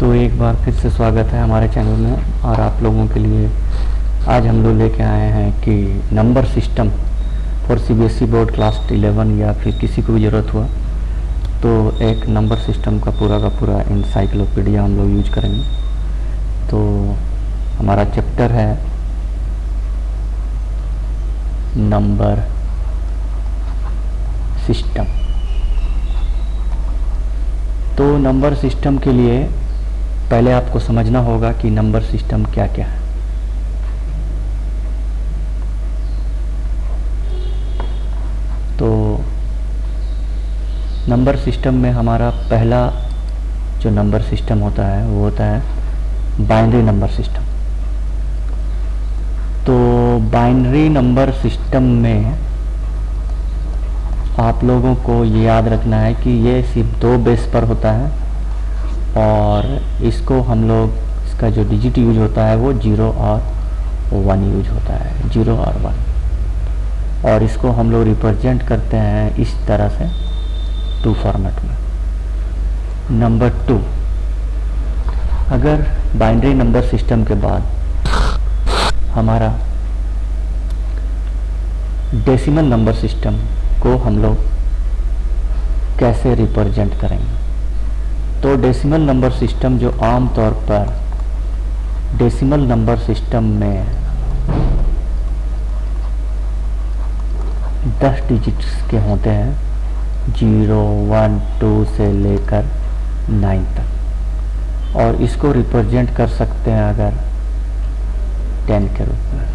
तो एक बार फिर से स्वागत है हमारे चैनल में। और आप लोगों के लिए आज हम लोग लेके आए हैं कि number system for CBSE board class 11 या फिर किसी को भी ज़रूरत हुआ तो एक नंबर सिस्टम का पूरा इंसाइक्लोपीडिया हम लोग यूज करेंगे। तो हमारा चैप्टर है नंबर सिस्टम। तो नंबर सिस्टम के लिए पहले आपको समझना होगा कि नंबर सिस्टम क्या क्या है। तो नंबर सिस्टम में हमारा पहला जो नंबर सिस्टम होता है वो होता है बाइनरी नंबर सिस्टम। तो बाइनरी नंबर सिस्टम में आप लोगों को ये याद रखना है कि ये सिर्फ 2 बेस पर होता है और इसको हम लोग इसका जो डिजिट यूज होता है वो 0 और 1 यूज होता है, 0 और 1। और इसको हम लोग रिप्रेजेंट करते हैं इस तरह से 2 फॉर्मेट में। नंबर 2, अगर बाइनरी नंबर सिस्टम के बाद हमारा डेसिमल नंबर सिस्टम को हम लोग कैसे रिप्रेजेंट करेंगे। तो डेसिमल नंबर सिस्टम जो आम तौर पर डेसिमल नंबर सिस्टम में 10 डिजिट्स के होते हैं, 0, 1, 2 से लेकर 9 तक। और इसको रिप्रेजेंट कर सकते हैं अगर 10 के रूप में,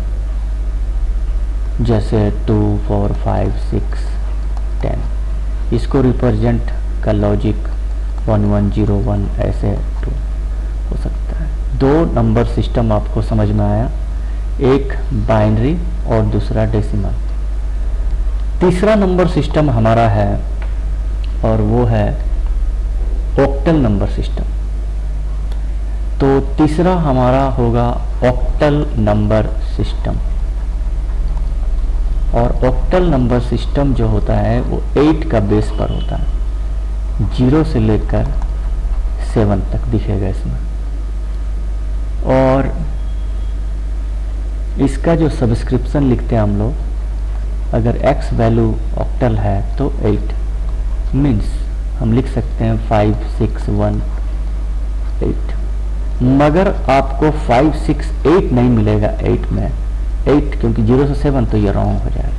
जैसे 2, 4, 5, 6, 10। इसको रिप्रेजेंट का लॉजिक 1, 1, 0, 1 ऐसे 2 हो सकता है। 2 नंबर सिस्टम आपको समझ में आया, एक बाइनरी और दूसरा डेसिमल। तीसरा नंबर सिस्टम हमारा है और वो है ऑक्टल नंबर सिस्टम। तो तीसरा हमारा होगा ऑक्टल नंबर सिस्टम। और ऑक्टल नंबर सिस्टम जो होता है वो 8 का बेस पर होता है, 0 से लेकर 7 तक दिखेगा इसमें। और इसका जो सब्सक्रिप्शन लिखते हैं हम लोग, अगर x वैल्यू ऑक्टल है तो 8 मीन्स हम लिख सकते हैं 5, 6, 1, 8। मगर आपको 5, 6, 8 नहीं मिलेगा 8 में, 8 क्योंकि 0 से 7 तो ये रॉन्ग हो जाएगा।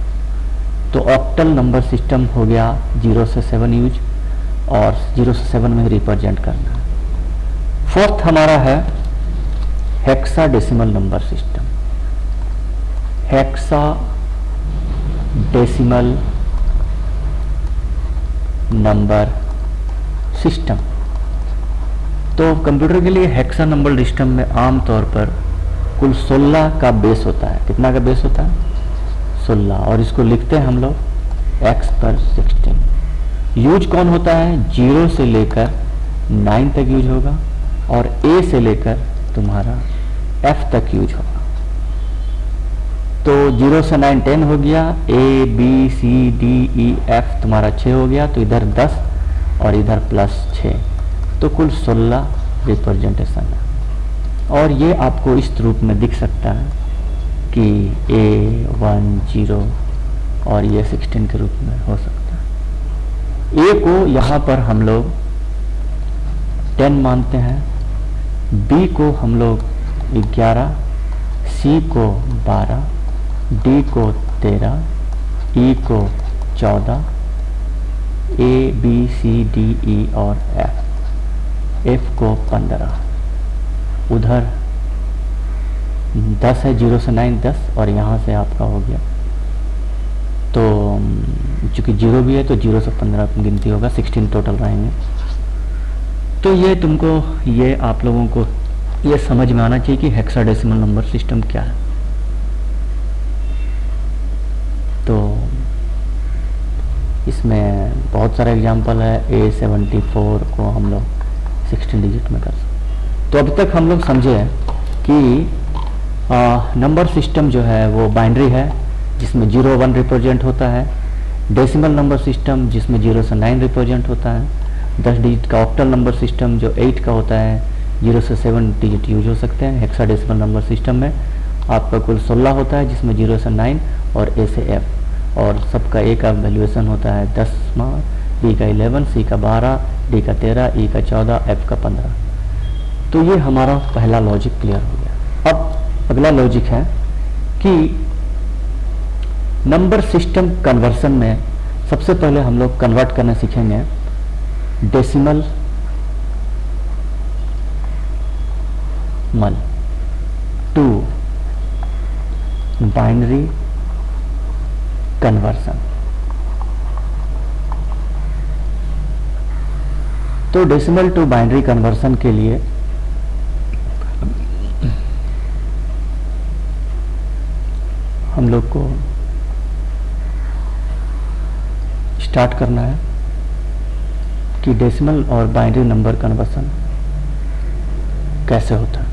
तो ऑक्टल नंबर सिस्टम हो गया 0 से 7 यूज और 0 से 7 में रिप्रेजेंट करना है। 4th हमारा है hexadecimal number system. Hexadecimal number system. तो कंप्यूटर के लिए हेक्सा नंबर सिस्टम में आमतौर पर कुल 16 का बेस होता है। कितना का बेस होता है? 16। और इसको लिखते हैं हम लोग x पर 16। यूज कौन होता है? 0 से लेकर 9 तक यूज होगा और a से लेकर तुम्हारा f तक यूज होगा। तो 0 से 9 10 हो गया, a b c d e f तुम्हारा 6 हो गया, तो इधर 10 और इधर प्लस 6, तो कुल 16 रिप्रेजेंटेशन है। और ये आपको इस रूप में दिख सकता है कि a 1 0 और ये 16 के रूप में हो सकता है। a को यहाँ पर हम लोग 10 मानते हैं, b को हम लोग 11, c को 12, d को 13, e को 14, a b c d e और f को 15। उधर 10 है, 0 से 9 10 और यहाँ से आपका हो गया। तो चूँकि 0 भी है तो 0 से 15 गिनती होगा, 16 टोटल रहेंगे। तो ये आप लोगों को ये समझ में आना चाहिए कि हेक्साडेसिमल नंबर सिस्टम क्या है। तो इसमें बहुत सारा एग्जाम्पल है। A74 को हम लोग 16 डिजिट में कर सकते। तो अब तक हम लोग समझे कि नंबर सिस्टम जो है वो बाइनरी है जिसमें 0, 1 रिप्रेजेंट होता है, डेसिमल नंबर सिस्टम जिसमें 0 से 9 रिप्रेजेंट होता है, 10 डिजिट का ऑक्टल नंबर सिस्टम जो 8 का होता है, 0 से 7 डिजिट यूज हो सकते हैं। हेक्साडेसिमल नंबर सिस्टम में आपका कुल 16 होता है, जिसमें 0 से 9 और A से F, और सबका A का वैल्यूएशन होता है 10, B का 11, C का 12, D का 13, E का 14, F का 15। तो ये हमारा पहला लॉजिक क्लियर हो गया। अब अगला लॉजिक है कि नंबर सिस्टम कन्वर्सन में सबसे पहले हम लोग कन्वर्ट करना सीखेंगे डेसिमल मल टू बाइनरी कन्वर्सन। तो डेसिमल टू बाइनरी कन्वर्सन के लिए हम लोग को स्टार्ट करना है कि डेसिमल और बाइनरी नंबर कन्वर्सन कैसे होता है।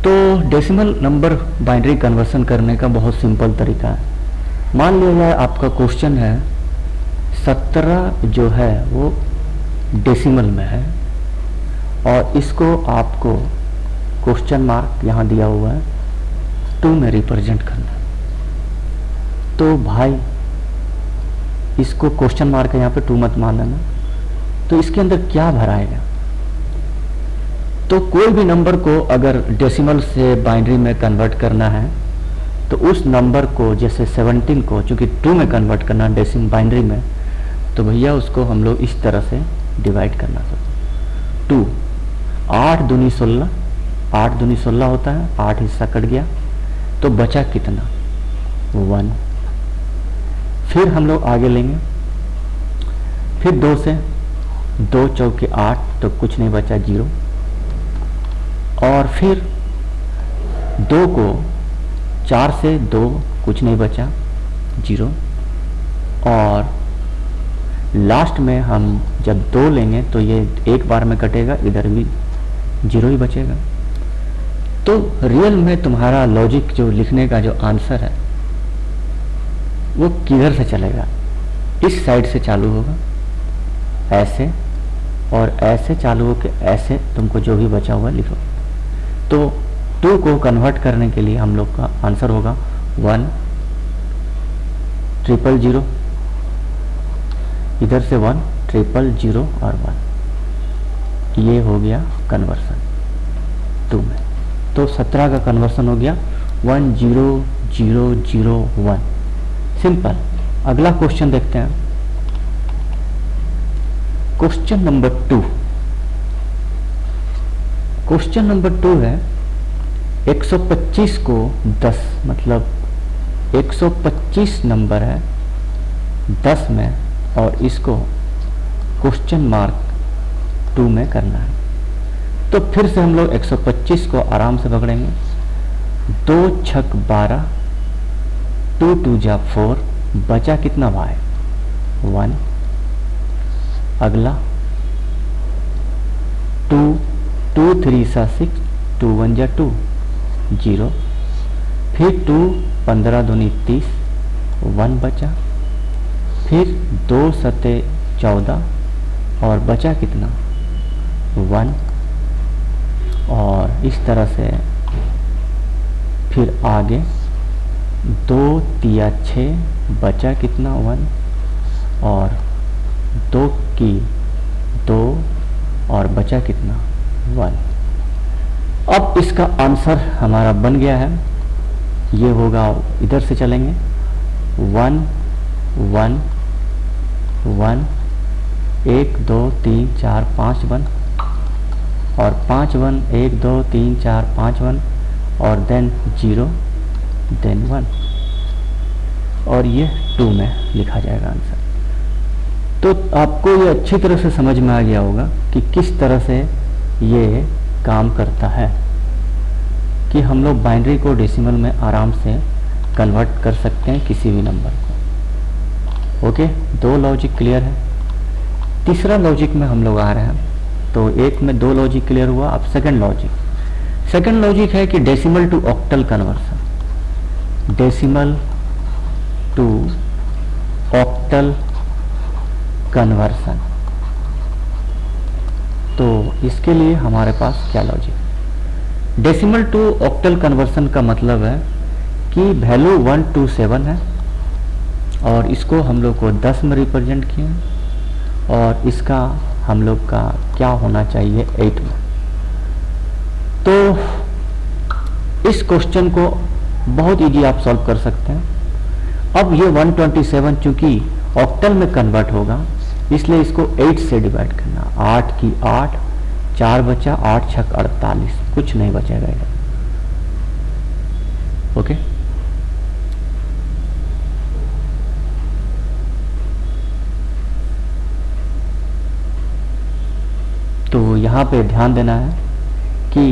तो डेसिमल नंबर बाइनरी कन्वर्सन करने का बहुत सिंपल तरीका है। मान लिया जाए आपका क्वेश्चन है 17 जो है वो डेसिमल में है और इसको आपको क्वेश्चन मार्क यहाँ दिया हुआ है 2 में रिप्रेजेंट करना। तो भाई इसको क्वेश्चन मार्क है यहाँ पे 2 मत मान लेना। तो इसके अंदर क्या भराएगा? तो कोई भी नंबर को अगर डेसिमल से बाइनरी में कन्वर्ट करना है तो उस नंबर को, जैसे 17 को चूंकि 2 में कन्वर्ट करना डेसिमल बाइनरी में, तो भैया उसको हम लोग इस तरह से डिवाइड करना सकते। 2 8 दूनी 16, 8 दूनी 16 होता है, 8 हिस्सा कट गया तो बचा कितना? 1। फिर हम लोग आगे लेंगे, फिर 2 से 2 चौके 8 तो कुछ नहीं बचा 0, और फिर 2 को 4 से 2 कुछ नहीं बचा 0, और लास्ट में हम जब 2 लेंगे तो ये एक बार में कटेगा, इधर भी 0 ही बचेगा। तो रियल में तुम्हारा लॉजिक जो लिखने का जो आंसर है वो किधर से चलेगा? इस साइड से चालू होगा ऐसे, और ऐसे चालू होकर ऐसे तुमको जो भी बचा हुआ लिखो। तो 2 को कन्वर्ट करने के लिए हम लोग का आंसर होगा 1 000, इधर से 1 000 और 1। ये हो गया कन्वर्सन 2 में। तो 17 का कन्वर्सन हो गया 10001। सिंपल। अगला क्वेश्चन देखते हैं, क्वेश्चन नंबर 2। क्वेश्चन नंबर 2 है 125 को 10, मतलब 125 नंबर है 10 में, और इसको क्वेश्चन मार्क 2 में करना है। तो फिर से हम लोग 125 को आराम से पकड़ेंगे। 2 छक 12, 2 2 जा 4, बचा कितना भाई? 1। अगला 2 2 3 सा 6, 2 1 जा 2 0, फिर 2 15 दूनी 30, 1 बचा, फिर 2 सते 14, और बचा कितना? 1। और इस तरह से फिर आगे 2 तिया 6, बचा कितना? 1, और 2 की 2, और बचा कितना? 1। अब इसका आंसर हमारा बन गया है। ये होगा, इधर से चलेंगे 1 1 1, 1 2 3 4 5 1, और 5 1 1 2 3 4 5 1, और देन 0 देन 1, और ये 2 में लिखा जाएगा आंसर। तो आपको ये अच्छी तरह से समझ में आ गया होगा कि किस तरह से ये काम करता है, कि हम लोग बाइनरी को डेसिमल में आराम से कन्वर्ट कर सकते हैं किसी भी नंबर को। ओके, 2 लॉजिक क्लियर है। तीसरा लॉजिक में हम लोग आ रहे हैं। तो एक में 2 लॉजिक क्लियर हुआ। अब सेकंड लॉजिक है कि decimal to octal conversion. Decimal to octal conversion. तो इसके लिए हमारे पास क्या logic, decimal to octal conversion का मतलब है कि वैल्यू 127 है और इसको हम लोग को 10 में रिप्रेजेंट किए और इसका हम लोग का क्या होना चाहिए 8 में। तो इस क्वेश्चन को बहुत इजी आप सॉल्व कर सकते हैं। अब ये 127 चूंकि ऑक्टल में कन्वर्ट होगा इसलिए इसको 8 से डिवाइड करना, 8 की 8, 4 बचा, 8 छक 48, कुछ नहीं बचेगा इधर। ओके, तो यहाँ पे ध्यान देना है कि